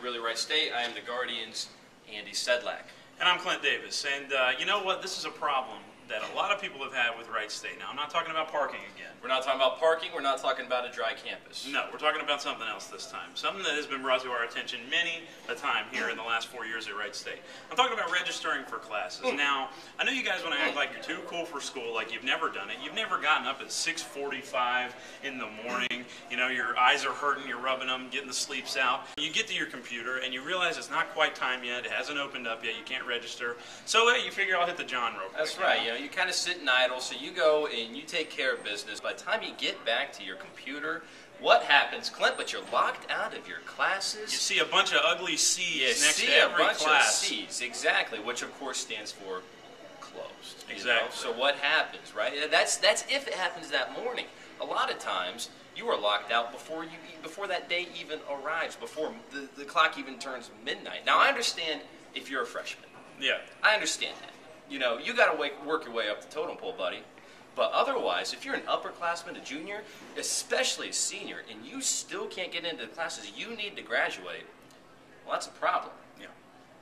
Really Right State. I am the Guardian's Andy Sedlak. And I'm Clint Davis. And you know what? This is a problem that a lot of people have had with Wright State. Now, I'm not talking about parking again. We're not talking about parking. We're not talking about a dry campus. No, we're talking about something else this time. Something that has been brought to our attention many a time here in the last 4 years at Wright State. I'm talking about registering for classes. Now, I know you guys want to act like you're too cool for school, like you've never done it. You've never gotten up at 6:45 in the morning. You know, your eyes are hurting, you're rubbing them, getting the sleeps out. You get to your computer and you realize it's not quite time yet. It hasn't opened up yet. You can't register. So you figure I'll hit the John real quick. That's right. You know, you kind of sit and idle, so you go and you take care of business. By the time you get back to your computer, what happens, Clint? But you're locked out of your classes. You see a bunch of ugly C's next to every class. You see a bunch of C's, exactly, which of course stands for closed. Exactly. So what happens, right? That's if it happens that morning. A lot of times you are locked out before that day even arrives, before the clock even turns midnight. Now I understand if you're a freshman. Yeah. I understand that. You know, you got to work your way up the totem pole, buddy. But otherwise, if you're an upperclassman, a junior, especially a senior, and you still can't get into the classes you need to graduate, well, that's a problem. Yeah.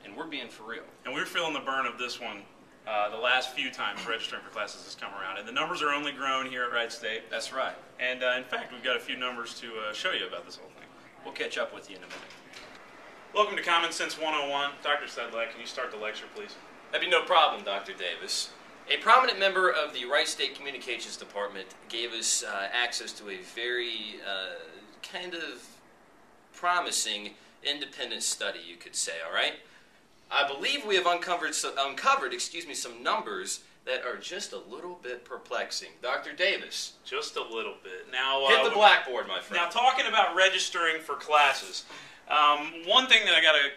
And we're being for real. And we're feeling the burn of this one the last few times registering for classes has come around. And the numbers are only grown here at Wright State. That's right. And in fact, we've got a few numbers to show you about this whole thing. We'll catch up with you in a minute. Welcome to Common Sense 101. Dr. Sedlak, can you start the lecture, please? That'd be no problem, Dr. Davis. A prominent member of the Wright State Communications Department gave us access to a very kind of promising independent study, you could say, all right? I believe we have uncovered some numbers that are just a little bit perplexing. Dr. Davis. Just a little bit. Now, hit the blackboard, my friend. Now, talking about registering for classes, one thing that I got to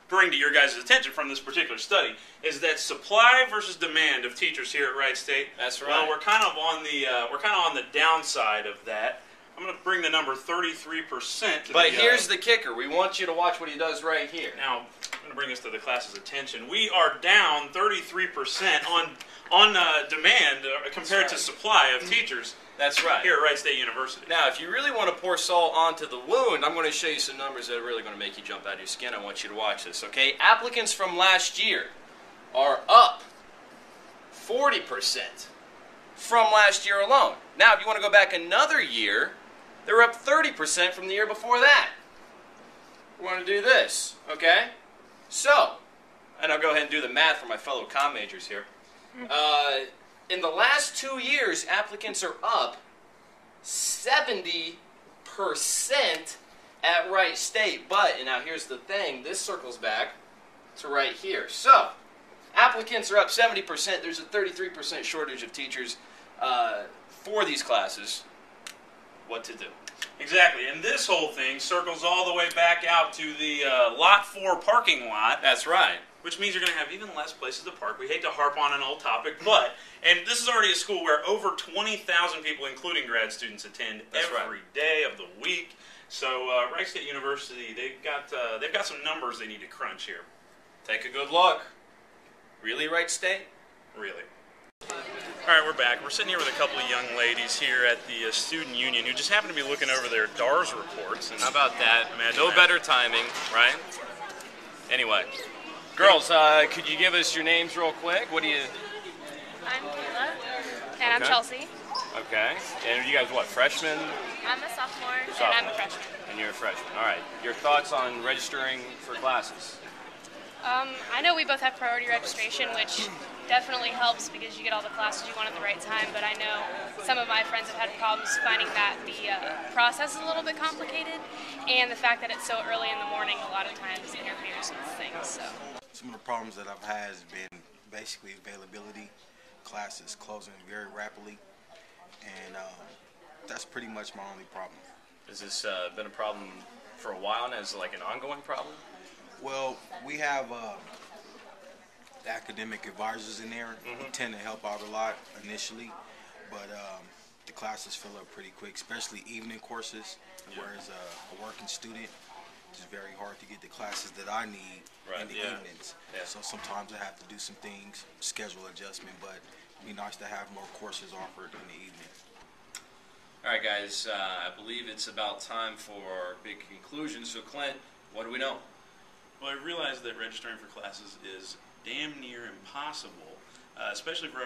bring to your guys' attention from this particular study is that supply versus demand of teachers here at Wright State. That's right. Well, we're kind of on the downside of that. I'm going to bring the number 33%. But here's the kicker. We want you to watch what he does right here. Now, I'm going to bring this to the class's attention. We are down 33% on demand compared to supply of teachers. That's right. Here at Wright State University. Now, if you really want to pour salt onto the wound, I'm going to show you some numbers that are really going to make you jump out of your skin. I want you to watch this, okay? Applicants from last year are up 40% from last year alone. Now, if you want to go back another year, they're up 30% from the year before that. We're going to do this, okay? So, and I'll go ahead and do the math for my fellow comm majors here. In the last 2 years, applicants are up 70% at Wright State. But, and now here's the thing, this circles back to right here. So, applicants are up 70%. There's a 33% shortage of teachers for these classes. What to do? Exactly, and this whole thing circles all the way back out to the Lot 4 parking lot. That's right. Which means you're going to have even less places to park. We hate to harp on an old topic, but, and this is already a school where over 20,000 people, including grad students, attend every day of the week. So Wright State University, they've got some numbers they need to crunch here. Take a good look. Really, Wright State? Really. All right, we're back. We're sitting here with a couple of young ladies here at the student union who just happen to be looking over their DARS reports. And how about that? No better timing, right? Anyway. Girls, could you give us your names real quick? What do you... I'm Kayla. And I'm Chelsea. Okay. And you guys, what, freshmen? I'm a sophomore, and I'm a freshman. And you're a freshman. All right. Your thoughts on registering for classes? I know we both have priority registration, which definitely helps because you get all the classes you want at the right time, but I know some of my friends have had problems finding that the process is a little bit complicated, and the fact that it's so early in the morning a lot of times interferes with things. So. Some of the problems that I've had has been basically availability, classes closing very rapidly, and that's pretty much my only problem. Has this been a problem for a while now? Is it like an ongoing problem? Well, we have the academic advisors in there who tend to help out a lot initially, but the classes fill up pretty quick, especially evening courses, whereas a working student, it's very hard to get the classes that I need in the evenings. So sometimes I have to do some things, schedule adjustment, but it'd be nice to have more courses offered in the evening. All right, guys, I believe it's about time for our big conclusion. So, Clint, what do we know? Well, I realize that registering for classes is damn near impossible, especially for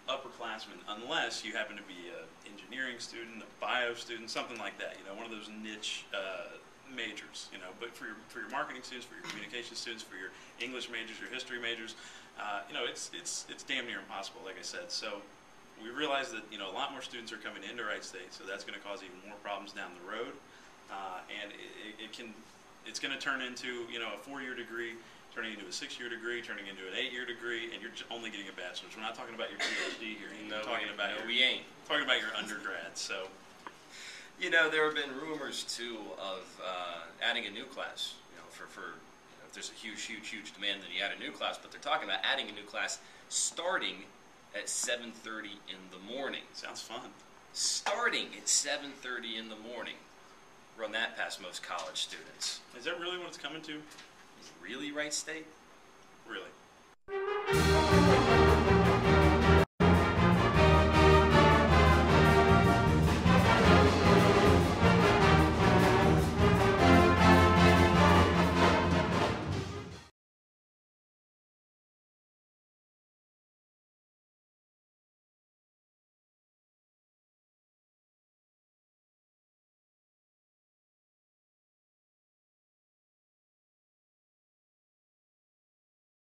upperclassmen, unless you happen to be an engineering student, a bio student, something like that. You know, one of those niche majors. You know, but for your marketing students, for your communication students, for your English majors, your history majors, you know, it's damn near impossible. Like I said, so we realize that, you know, a lot more students are coming into Wright State, so that's going to cause even more problems down the road, and it's going to turn into, you know, a 4-year degree, turning into a 6-year degree, turning into an 8-year degree, and you're only getting a bachelor's. We're not talking about your PhD here. We're talking about your undergrad. So, you know, there have been rumors too of adding a new class. You know, for you know, if there's a huge demand, then you add a new class. But they're talking about adding a new class starting at 7:30 in the morning. Sounds fun. Starting at 7:30 in the morning. Run that past most college students. Is that really what it's coming to? Really, Wright State? Really.